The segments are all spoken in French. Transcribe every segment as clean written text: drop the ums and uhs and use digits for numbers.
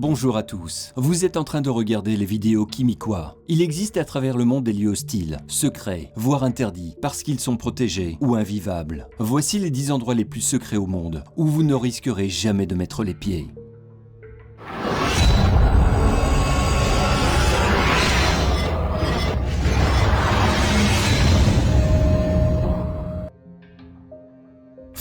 Bonjour à tous, vous êtes en train de regarder les vidéos Kimikwa. Il existe à travers le monde des lieux hostiles, secrets, voire interdits, parce qu'ils sont protégés ou invivables. Voici les 10 endroits les plus secrets au monde, où vous ne risquerez jamais de mettre les pieds.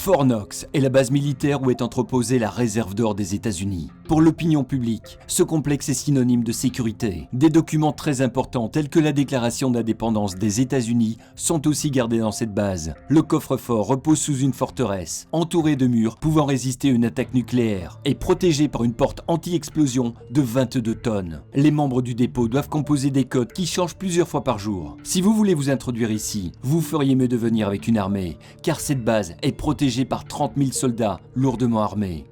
Fort Knox est la base militaire où est entreposée la réserve d'or des États-Unis. Pour l'opinion publique, ce complexe est synonyme de sécurité. Des documents très importants tels que la déclaration d'indépendance des États-Unis sont aussi gardés dans cette base. Le coffre-fort repose sous une forteresse, entouré de murs pouvant résister à une attaque nucléaire et protégé par une porte anti-explosion de 22 tonnes. Les membres du dépôt doivent composer des codes qui changent plusieurs fois par jour. Si vous voulez vous introduire ici, vous feriez mieux de venir avec une armée, car cette base est protégée par 30 000 soldats lourdement armés.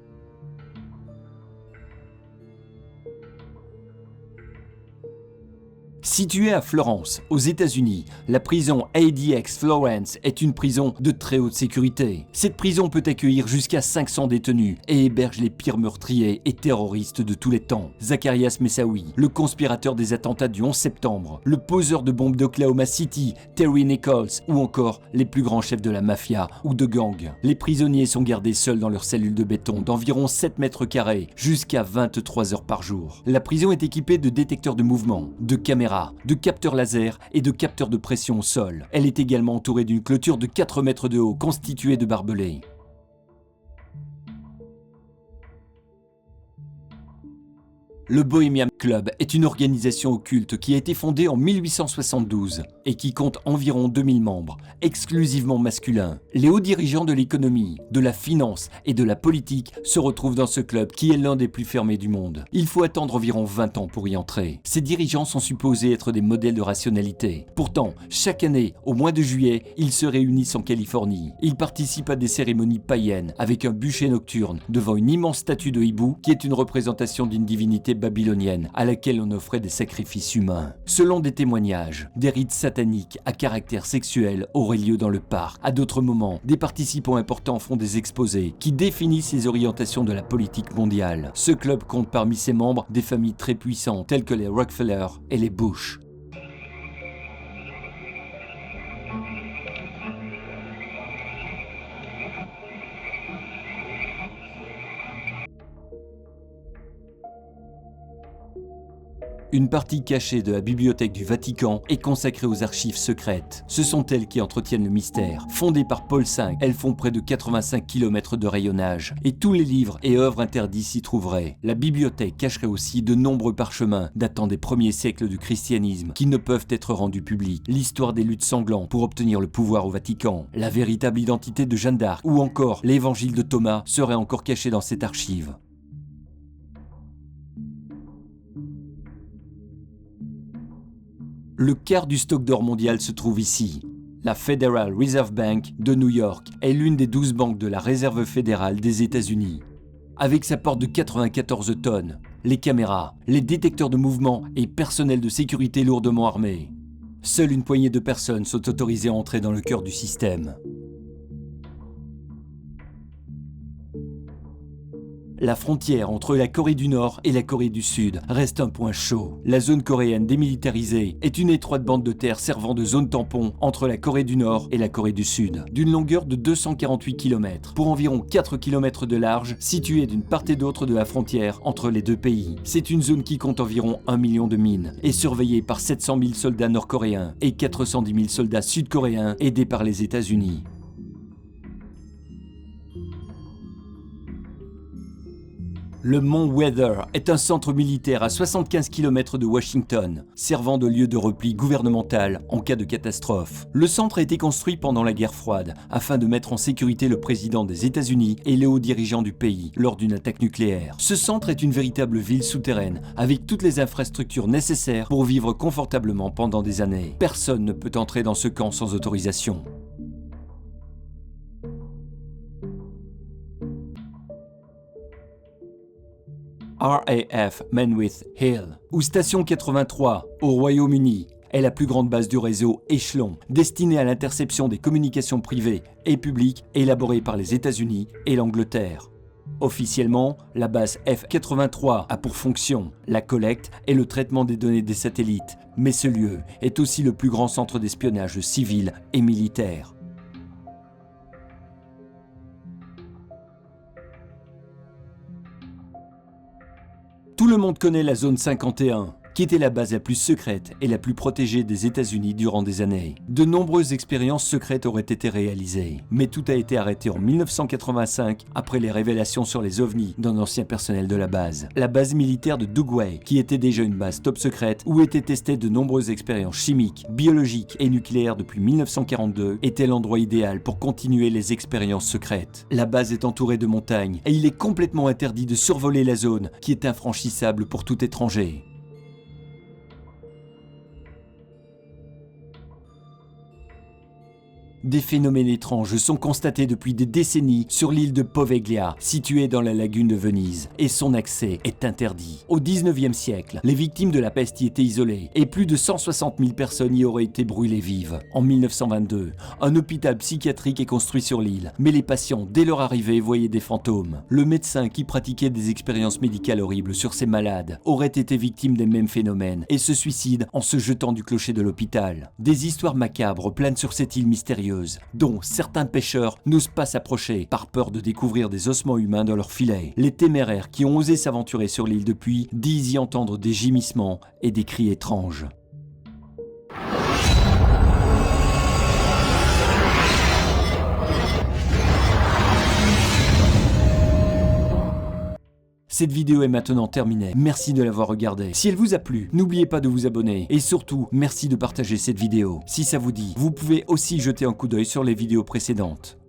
Située à Florence, aux États-Unis, la prison ADX Florence est une prison de très haute sécurité. Cette prison peut accueillir jusqu'à 500 détenus et héberge les pires meurtriers et terroristes de tous les temps. Zacharias Messaoui, le conspirateur des attentats du 11 septembre, le poseur de bombes d'Oklahoma City, Terry Nichols, ou encore les plus grands chefs de la mafia ou de gang. Les prisonniers sont gardés seuls dans leurs cellules de béton d'environ 7 mètres carrés, jusqu'à 23 heures par jour. La prison est équipée de détecteurs de mouvement, de caméras, de capteurs laser et de capteurs de pression au sol. Elle est également entourée d'une clôture de 4 mètres de haut constituée de barbelés. Le Bohemian Club est une organisation occulte qui a été fondée en 1872 et qui compte environ 2000 membres, exclusivement masculins. Les hauts dirigeants de l'économie, de la finance et de la politique se retrouvent dans ce club qui est l'un des plus fermés du monde. Il faut attendre environ 20 ans pour y entrer. Ces dirigeants sont supposés être des modèles de rationalité. Pourtant, chaque année, au mois de juillet, ils se réunissent en Californie. Ils participent à des cérémonies païennes avec un bûcher nocturne devant une immense statue de hibou qui est une représentation d'une divinité babylonienne à laquelle on offrait des sacrifices humains. Selon des témoignages, des rites sataniques à caractère sexuel auraient lieu dans le parc. À d'autres moments, des participants importants font des exposés qui définissent les orientations de la politique mondiale. Ce club compte parmi ses membres des familles très puissantes telles que les Rockefeller et les Bush. Une partie cachée de la bibliothèque du Vatican est consacrée aux archives secrètes. Ce sont elles qui entretiennent le mystère. Fondées par Paul V, elles font près de 85 km de rayonnage et tous les livres et œuvres interdits s'y trouveraient. La bibliothèque cacherait aussi de nombreux parchemins datant des premiers siècles du christianisme qui ne peuvent être rendus publics. L'histoire des luttes sanglantes pour obtenir le pouvoir au Vatican, la véritable identité de Jeanne d'Arc ou encore l'évangile de Thomas seraient encore cachés dans cette archive. Le quart du stock d'or mondial se trouve ici. La Federal Reserve Bank de New York est l'une des 12 banques de la Réserve fédérale des États-Unis. Avec sa porte de 94 tonnes, les caméras, les détecteurs de mouvement et personnel de sécurité lourdement armés, seule une poignée de personnes sont autorisées à entrer dans le cœur du système. La frontière entre la Corée du Nord et la Corée du Sud reste un point chaud. La zone coréenne démilitarisée est une étroite bande de terre servant de zone tampon entre la Corée du Nord et la Corée du Sud, d'une longueur de 248 km, pour environ 4 km de large, située d'une part et d'autre de la frontière entre les deux pays. C'est une zone qui compte environ 1 million de mines et surveillée par 700 000 soldats nord-coréens et 410 000 soldats sud-coréens aidés par les États-Unis. Le mont Weather est un centre militaire à 75 km de Washington, servant de lieu de repli gouvernemental en cas de catastrophe. Le centre a été construit pendant la guerre froide afin de mettre en sécurité le président des États-Unis et les hauts dirigeants du pays lors d'une attaque nucléaire. Ce centre est une véritable ville souterraine avec toutes les infrastructures nécessaires pour vivre confortablement pendant des années. Personne ne peut entrer dans ce camp sans autorisation. RAF Menwith Hill, ou Station 83 au Royaume-Uni, est la plus grande base du réseau Echelon, destinée à l'interception des communications privées et publiques élaborées par les États-Unis et l'Angleterre. Officiellement, la base F-83 a pour fonction la collecte et le traitement des données des satellites, mais ce lieu est aussi le plus grand centre d'espionnage civil et militaire. Tout le monde connaît la zone 51, qui était la base la plus secrète et la plus protégée des États-Unis durant des années. De nombreuses expériences secrètes auraient été réalisées, mais tout a été arrêté en 1985 après les révélations sur les ovnis d'un ancien personnel de la base. La base militaire de Dugway, qui était déjà une base top secrète où étaient testées de nombreuses expériences chimiques, biologiques et nucléaires depuis 1942, était l'endroit idéal pour continuer les expériences secrètes. La base est entourée de montagnes et il est complètement interdit de survoler la zone qui est infranchissable pour tout étranger. Des phénomènes étranges sont constatés depuis des décennies sur l'île de Poveglia, située dans la lagune de Venise, et son accès est interdit. Au 19e siècle, les victimes de la peste y étaient isolées, et plus de 160 000 personnes y auraient été brûlées vives. En 1922, un hôpital psychiatrique est construit sur l'île, mais les patients, dès leur arrivée, voyaient des fantômes. Le médecin qui pratiquait des expériences médicales horribles sur ces malades aurait été victime des mêmes phénomènes, et se suicide en se jetant du clocher de l'hôpital. Des histoires macabres planent sur cette île mystérieuse, dont certains pêcheurs n'osent pas s'approcher par peur de découvrir des ossements humains dans leurs filets. Les téméraires qui ont osé s'aventurer sur l'île depuis disent y entendre des gémissements et des cris étranges. Cette vidéo est maintenant terminée. Merci de l'avoir regardée. Si elle vous a plu, n'oubliez pas de vous abonner. Et surtout, merci de partager cette vidéo. Si ça vous dit, vous pouvez aussi jeter un coup d'œil sur les vidéos précédentes.